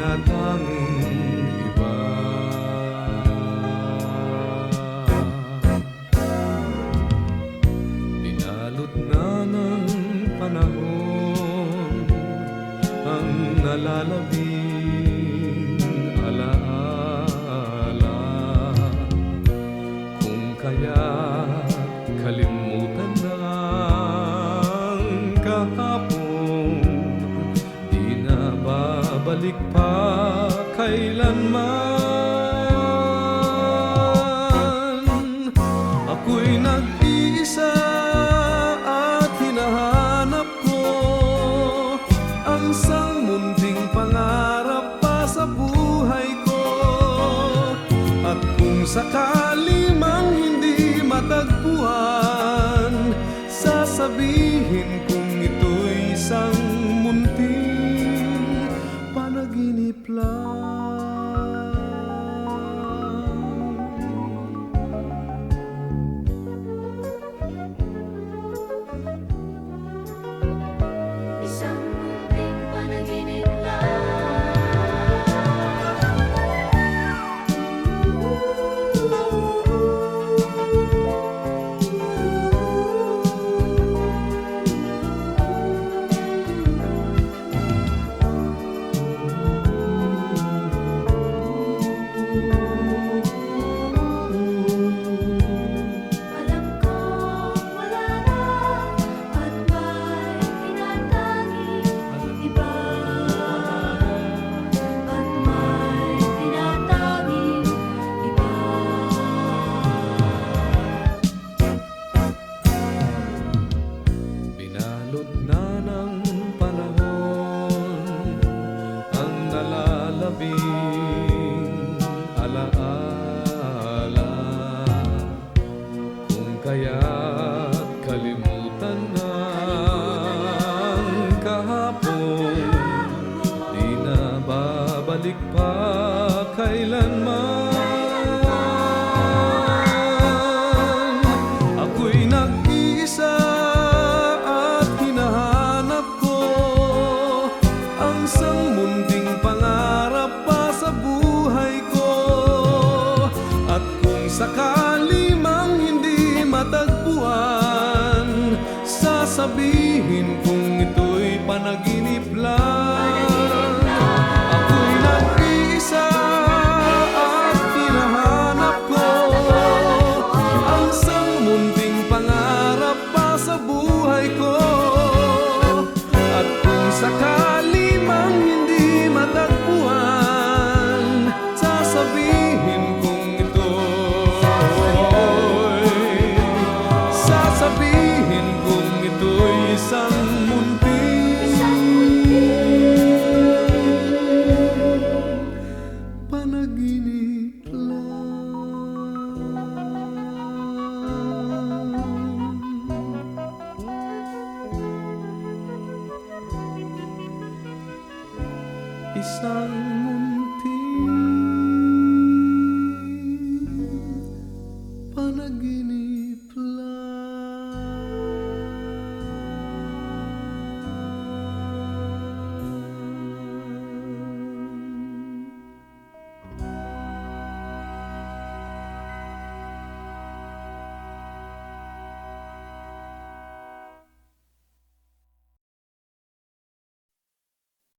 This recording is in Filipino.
tinatanging iba. Binalot na ng panahon ang nalalabing alaala, kung kaya't kalimutan ng kahapon, di na babalik pa kailanman. Ako'y nag-iisa at hinahanap ko ang isang munting pangarap pa sa buhay ko. At kung sakali mang hindi matagpuan, sasabihin kong ito'y isang munting panaginip lang. Isang munting panaginip lang. Alam kong wala na at may tinatanging iba. At may tinatanging iba. Binalot na ng panahon ang nalalabing alaala, kung kaya't kalimutan ng kahapon, di na babalik pa kailanman. Ako'y nag-iisa at hinahanap ko ang isang munting pangarap pa sa buhay ko. At kung sakali mang hindi matagpuan, sasabihin kong ito'y panaginip lang. Ako'y nag-iisa at hinahanap ko ang isang munting pangarap pa sa buhay ko. At kung sakali mang hindi matagpuan, sasabihin kong ito'y isang munting panaginip lang. Isang